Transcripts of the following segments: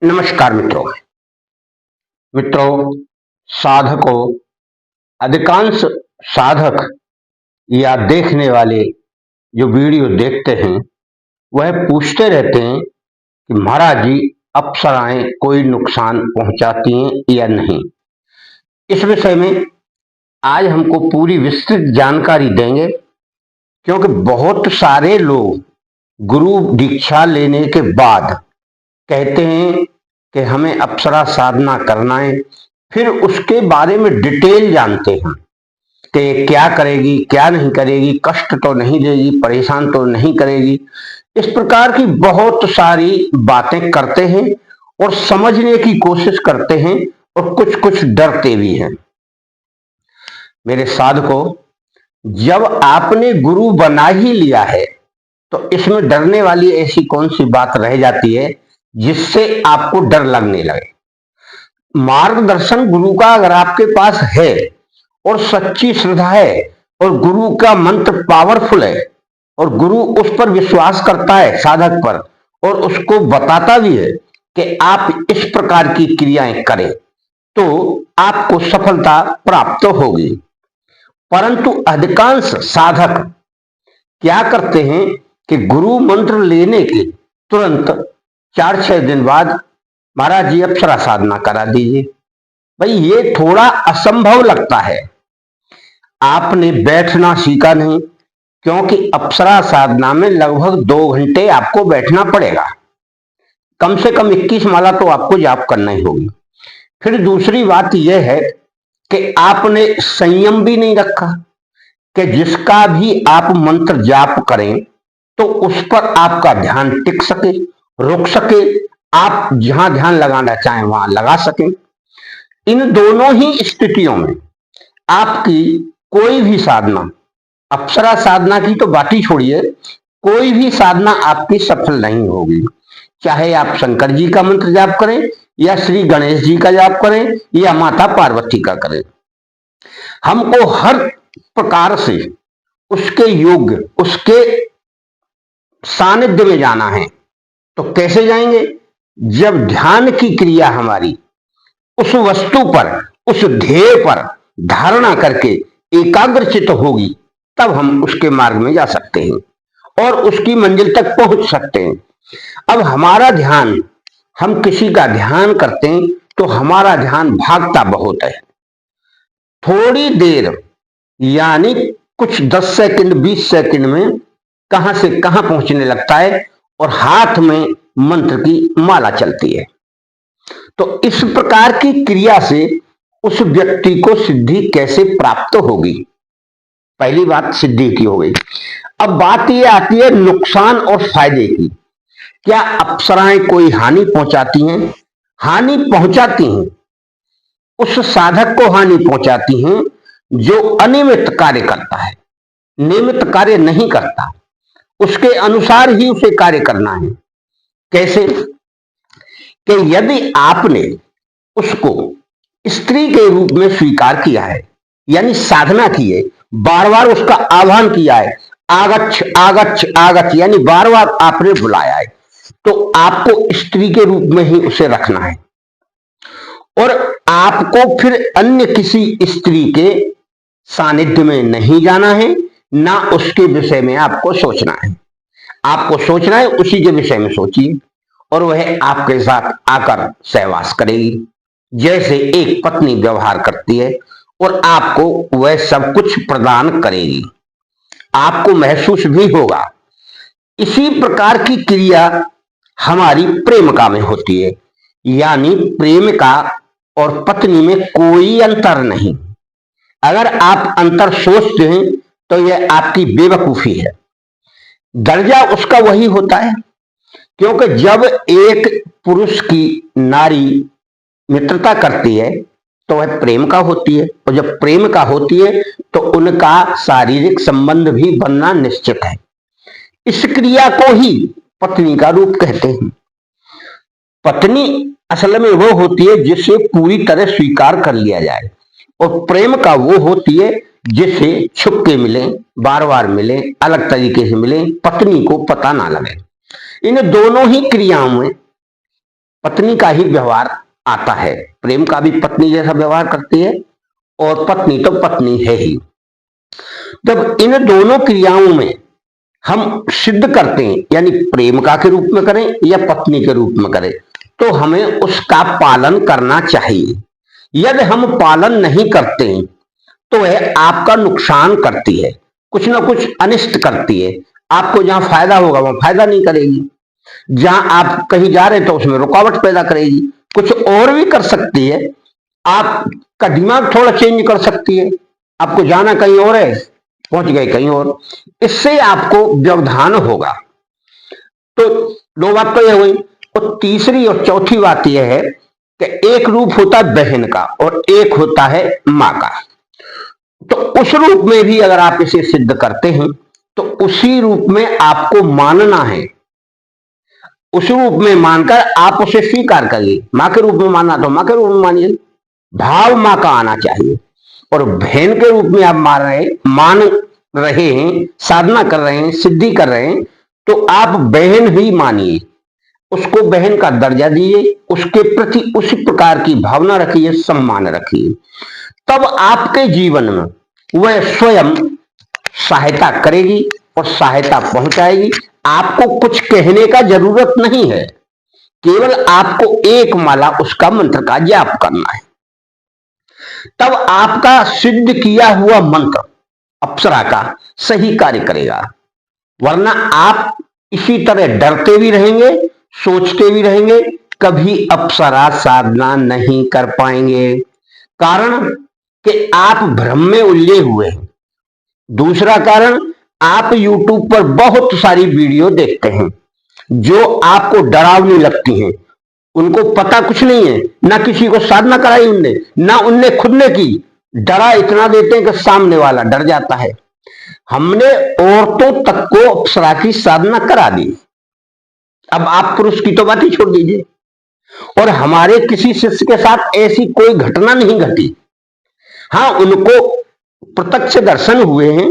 नमस्कार मित्रों। साधकों, अधिकांश साधक या देखने वाले जो वीडियो देखते हैं वह पूछते रहते हैं कि महाराज जी, अप्सराएं कोई नुकसान पहुंचाती हैं या नहीं। इस विषय में आज हमको पूरी विस्तृत जानकारी देंगे, क्योंकि बहुत सारे लोग गुरु दीक्षा लेने के बाद कहते हैं कि हमें अप्सरा साधना करना है, फिर उसके बारे में डिटेल जानते हैं कि क्या करेगी क्या नहीं करेगी, कष्ट तो नहीं देगी, परेशान तो नहीं करेगी। इस प्रकार की बहुत सारी बातें करते हैं और समझने की कोशिश करते हैं, और कुछ कुछ डरते भी हैं। मेरे साधकों, जब आपने गुरु बना ही लिया है तो इसमें डरने वाली ऐसी कौन सी बात रह जाती है जिससे आपको डर लगने लगे। मार्गदर्शन गुरु का अगर आपके पास है और सच्ची श्रद्धा है और गुरु का मंत्र पावरफुल है और गुरु उस पर विश्वास करता है साधक पर और उसको बताता भी है कि आप इस प्रकार की क्रियाएं करें, तो आपको सफलता प्राप्त होगी। परंतु अधिकांश साधक क्या करते हैं कि गुरु मंत्र लेने के तुरंत 4-6 दिन बाद महाराज जी अप्सरा साधना करा दीजिए। भाई, ये थोड़ा असंभव लगता है। आपने बैठना सीखा नहीं, क्योंकि अप्सरा साधना में लगभग 2 घंटे आपको बैठना पड़ेगा। कम से कम 21 माला तो आपको जाप करना ही होगी। फिर दूसरी बात यह है कि आपने संयम भी नहीं रखा कि जिसका भी आप मंत्र जाप करें तो उस पर आपका ध्यान टिक सके, रुक सके, आप जहां ध्यान लगाना चाहें वहां लगा सकें। इन दोनों ही स्थितियों में आपकी कोई भी साधना, अप्सरा साधना की तो बात ही छोड़िए, कोई भी साधना आपकी सफल नहीं होगी। चाहे आप शंकर जी का मंत्र जाप करें या श्री गणेश जी का जाप करें या माता पार्वती का करें, हमको हर प्रकार से उसके योग्य, उसके सानिध्य में जाना है। तो कैसे जाएंगे? जब ध्यान की क्रिया हमारी उस वस्तु पर, उस ध्येय पर धारणा करके एकाग्रचित होगी, तब हम उसके मार्ग में जा सकते हैं और उसकी मंजिल तक पहुंच सकते हैं। अब हमारा ध्यान, हम किसी का ध्यान करते हैं तो हमारा ध्यान भागता बहुत है। थोड़ी देर यानी कुछ 10 सेकंड 20 सेकंड में कहां से कहां पहुंचने लगता है और हाथ में मंत्र की माला चलती है। तो इस प्रकार की क्रिया से उस व्यक्ति को सिद्धि कैसे प्राप्त होगी? पहली बात सिद्धि की हो गई। अब बात यह आती है नुकसान और फायदे की। क्या अप्सराएं कोई हानि पहुंचाती हैं? हानि पहुंचाती हैं। उस साधक को हानि पहुंचाती हैं जो अनियमित कार्य करता है, नियमित कार्य नहीं करता। उसके अनुसार ही उसे कार्य करना है। कैसे? कि यदि आपने उसको स्त्री के रूप में स्वीकार किया है, यानी साधना की है, बार बार उसका आह्वान किया है, आगच्छ आगच्छ आगच्छ, यानी बार बार आपने बुलाया है, तो आपको स्त्री के रूप में ही उसे रखना है और आपको फिर अन्य किसी स्त्री के सानिध्य में नहीं जाना है, ना उसके विषय में आपको सोचना है। आपको सोचना है उसी के विषय में सोचिए और वह आपके साथ आकर सहवास करेगी, जैसे एक पत्नी व्यवहार करती है, और आपको वह सब कुछ प्रदान करेगी। आपको महसूस भी होगा। इसी प्रकार की क्रिया हमारी प्रेमिका में होती है, यानी प्रेमिका और पत्नी में कोई अंतर नहीं। अगर आप अंतर सोचते हैं तो यह आपकी बेवकूफी है। दर्जा उसका वही होता है, क्योंकि जब एक पुरुष की नारी मित्रता करती है तो वह प्रेम का होती है, और जब प्रेम का होती है तो उनका शारीरिक संबंध भी बनना निश्चित है। इस क्रिया को ही पत्नी का रूप कहते हैं। पत्नी असल में वो होती है जिसे पूरी तरह स्वीकार कर लिया जाए, और प्रेम का वो होती है जिसे छुप के मिले, बार बार मिले, अलग तरीके से मिले, पत्नी को पता ना लगे। इन दोनों ही क्रियाओं में पत्नी का ही व्यवहार आता है। प्रेम का भी पत्नी जैसा व्यवहार करती है और पत्नी तो पत्नी है ही। जब इन दोनों क्रियाओं में हम सिद्ध करते हैं, यानी प्रेमिका के रूप में करें या पत्नी के रूप में करें, तो हमें उसका पालन करना चाहिए। यदि हम पालन नहीं करते हैं तो वह आपका नुकसान करती है, कुछ ना कुछ अनिष्ट करती है। आपको जहां फायदा होगा वहां फायदा नहीं करेगी, जहां आप कहीं जा रहे हैं तो उसमें रुकावट पैदा करेगी। कुछ और भी कर सकती है, आपका दिमाग थोड़ा चेंज कर सकती है, आपको जाना कहीं और है, पहुंच गए कहीं और, इससे आपको व्यवधान होगा। तो दो बात तो यह हुई। और तीसरी और चौथी बात यह है कि एक रूप होता है बहन का और एक होता है मां का। तो उस रूप में भी अगर आप इसे सिद्ध करते हैं तो उसी रूप में आपको मानना है। उस रूप में मानकर आप उसे स्वीकार करिए। मां के रूप में मानना तो मां के रूप में मानिए, भाव मां का आना चाहिए। और बहन के रूप में आप मान रहे हैं, साधना कर रहे हैं, सिद्धि कर रहे हैं, तो आप बहन ही मानिए, उसको बहन का दर्जा दीजिए, उसके प्रति उसी प्रकार की भावना रखिए, सम्मान रखिए। तब आपके जीवन में वह स्वयं सहायता करेगी और सहायता पहुंचाएगी। आपको कुछ कहने का जरूरत नहीं है, केवल आपको एक माला उसका मंत्र का जाप करना है। तब आपका सिद्ध किया हुआ मंत्र अप्सरा का सही कार्य करेगा। वरना आप इसी तरह डरते भी रहेंगे, सोचते भी रहेंगे, कभी अप्सरा साधना नहीं कर पाएंगे। कारण कि आप भ्रम में उलझे हुए हैं। दूसरा कारण, आप YouTube पर बहुत सारी वीडियो देखते हैं जो आपको डरावनी लगती हैं। उनको पता कुछ नहीं है, ना किसी को साधना कराई उनने, ना उनने खुद ने की। डरा इतना देते हैं कि सामने वाला डर जाता है। हमने औरतों तक को अप्सरा की साधना करा दी, अब आप पुरुष की तो बात ही छोड़ दीजिए। और हमारे किसी शिष्य के साथ ऐसी कोई घटना नहीं घटी। हाँ, उनको प्रत्यक्ष दर्शन हुए हैं।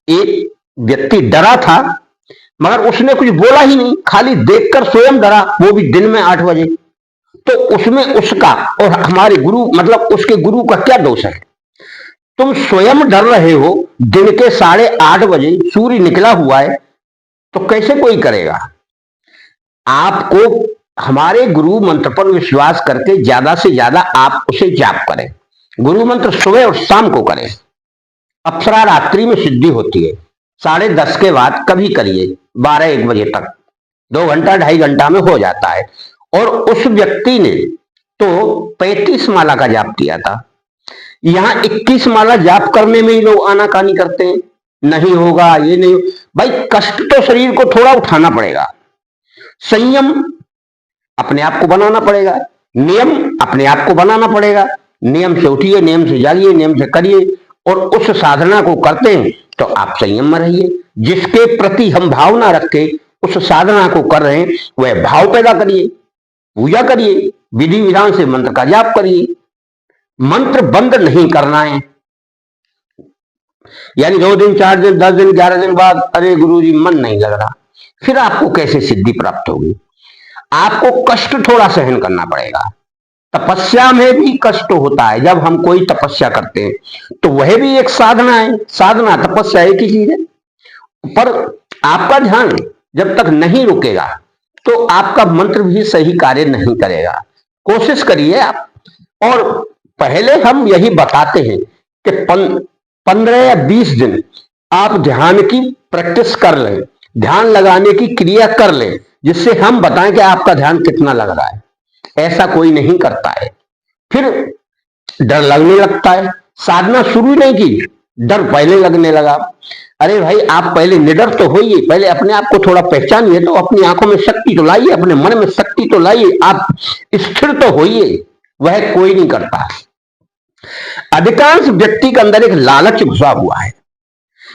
एक व्यक्ति डरा था मगर उसने कुछ बोला ही नहीं, खाली देखकर स्वयं डरा, वो भी दिन में 8 बजे। तो उसमें उसका और हमारे गुरु मतलब उसके गुरु का क्या दोष है? तुम स्वयं डर रहे हो, दिन के 8:30 बजे सूर्य निकला हुआ है, तो कैसे कोई करेगा? आपको हमारे गुरु मंत्र पर विश्वास करके ज्यादा से ज्यादा आप उसे जाप करें। गुरु मंत्र सुबह और शाम को करें। अप्सरा रात्रि में सिद्धि होती है, 10:30 के बाद कभी करिए, 12-1 बजे तक, 2 घंटा 2.5 घंटा में हो जाता है। और उस व्यक्ति ने तो 35 माला का जाप किया था। यहां 21 माला जाप करने में ही लोग आनाकानी करते हैं, नहीं होगा, ये नहीं। भाई, कष्ट तो शरीर को थोड़ा उठाना पड़ेगा, संयम अपने आप को बनाना पड़ेगा, नियम अपने आप को बनाना पड़ेगा। नियम से उठिए, नियम से जागिए, नियम से करिए। और उस साधना को करते हैं तो आप संयम में रहिए। जिसके प्रति हम भावना रख के उस साधना को कर रहे हैं वह भाव पैदा करिए, पूजा करिए, विधि विधान से मंत्र का जाप करिए। मंत्र बंद नहीं करना है, यानी 2 दिन 4 दिन 10 दिन 11 दिन बाद अरे गुरुजी मन नहीं लग रहा, फिर आपको कैसे सिद्धि प्राप्त होगी? आपको कष्ट थोड़ा सहन करना पड़ेगा। तपस्या में भी कष्ट होता है। जब हम कोई तपस्या करते हैं तो वह भी एक साधना है। साधना तपस्या एक ही चीज है। पर आपका ध्यान जब तक नहीं रुकेगा तो आपका मंत्र भी सही कार्य नहीं करेगा। कोशिश करिए आप। और पहले हम यही बताते हैं कि 15 या 20 दिन आप ध्यान की प्रैक्टिस कर लें, ध्यान लगाने की क्रिया कर लें, जिससे हम बताएं कि आपका ध्यान कितना लग रहा है। ऐसा कोई नहीं करता है, फिर डर लगने लगता है। साधना शुरू नहीं की, डर पहले लगने लगा। अरे भाई, आप पहले निडर तो होइए, पहले अपने आप को थोड़ा पहचानिए, तो अपनी आंखों में शक्ति तो लाइए, अपने मन में शक्ति तो लाइए, आप स्थिर तो होइए। वह कोई नहीं करता। अधिकांश व्यक्ति के अंदर एक लालच घुसा हुआ है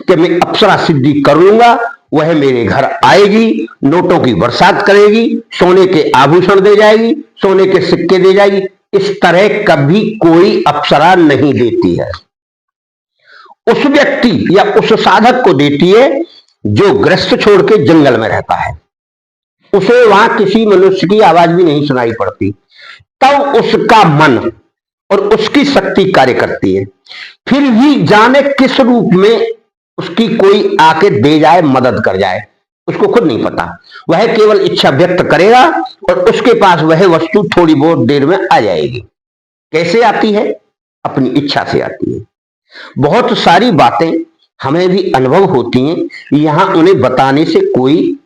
कि मैं अप्सरा सिद्धि कर लूंगा, वह मेरे घर आएगी, नोटों की बरसात करेगी, सोने के आभूषण दे जाएगी, सोने के सिक्के दे जाएगी। इस तरह कभी कोई अप्सरा नहीं देती है। उस व्यक्ति या उस साधक को देती है जो गृहस्थ छोड़ के जंगल में रहता है। उसे वहां किसी मनुष्य की आवाज भी नहीं सुनाई पड़ती, तब उसका मन और उसकी शक्ति कार्य करती है। फिर भी जाने किस रूप में उसकी कोई आके दे जाए, मदद कर जाए, उसको खुद नहीं पता। वह केवल इच्छा व्यक्त करेगा और उसके पास वह वस्तु थोड़ी बहुत देर में आ जाएगी। कैसे आती है? अपनी इच्छा से आती है। बहुत सारी बातें हमें भी अनुभव होती हैं, यहां उन्हें बताने से कोई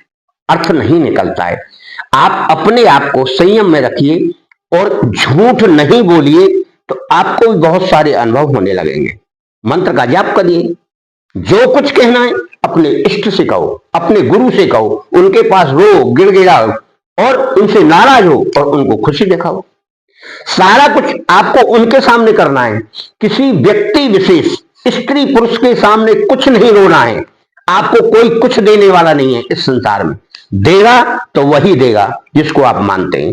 अर्थ नहीं निकलता है। आप अपने आप को संयम में रखिए और झूठ नहीं बोलिए, तो आपको भी बहुत सारे अनुभव होने लगेंगे। मंत्र का जाप करिए, जो कुछ कहना है अपने इष्ट से कहो, अपने गुरु से कहो, उनके पास रो, गिड़गिड़ाओ और उनसे नाराज हो और उनको खुशी दिखाओ। सारा कुछ आपको उनके सामने करना है, किसी व्यक्ति विशेष, स्त्री पुरुष के सामने कुछ नहीं रोना है। आपको कोई कुछ देने वाला नहीं है इस संसार में। देगा तो वही देगा जिसको आप मानते हैं,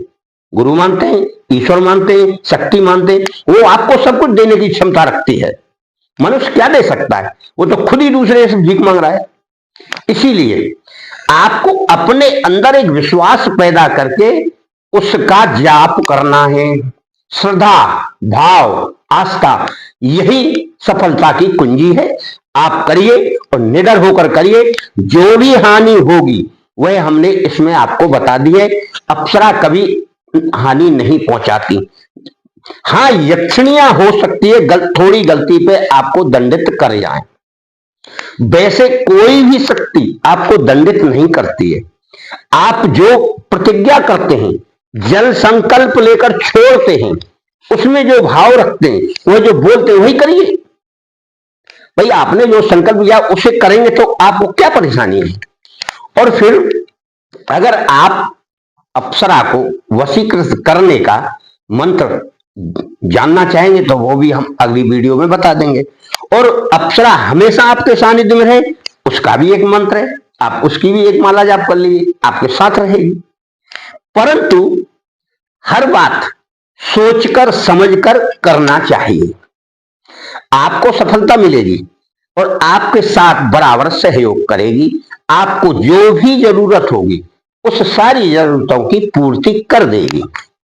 गुरु मानते हैं, ईश्वर मानते हैं, शक्ति मानते हैं। वो आपको सब कुछ देने की क्षमता रखती है। मनुष्य क्या दे सकता है? वो तो खुद ही दूसरे से भीख मांग रहा है। इसीलिए आपको अपने अंदर एक विश्वास पैदा करके उसका जाप करना है। श्रद्धा, भाव, आस्था, यही सफलता की कुंजी है। आप करिए और निडर होकर करिए। जो भी हानि होगी वह हमने इसमें आपको बता दी है। अप्सरा कभी हानि नहीं पहुंचाती। हाँ, यक्षिणियां हो सकती है थोड़ी गलती पे आपको दंडित कर जाए, वैसे कोई भी शक्ति आपको दंडित नहीं करती है। आप जो प्रतिज्ञा करते हैं, जल संकल्प लेकर छोड़ते हैं, उसमें जो भाव रखते हैं, वो जो बोलते हैं वही करिए। भाई आपने जो संकल्प लिया उसे करेंगे तो आपको क्या परेशानी है? और फिर अगर आप अप्सरा को वशीकृत करने का मंत्र जानना चाहेंगे तो वो भी हम अगली वीडियो में बता देंगे। और अप्सरा हमेशा आपके सानिध्य में रहे, उसका भी एक मंत्र है, आप उसकी भी एक माला जाप कर लीजिए, आपके साथ रहेगी। परंतु हर बात सोचकर समझकर करना चाहिए, आपको सफलता मिलेगी और आपके साथ बराबर सहयोग करेगी। आपको जो भी जरूरत होगी उस सारी जरूरतों की पूर्ति कर देगी।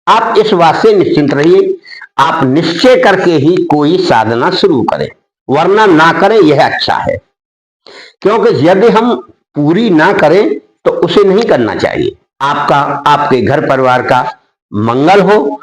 आप इस बात से निश्चिंत रहिए। आप निश्चय करके ही कोई साधना शुरू करें, वरना ना करें यह अच्छा है। क्योंकि यदि हम पूरी ना करें तो उसे नहीं करना चाहिए। आपका, आपके घर परिवार का मंगल हो,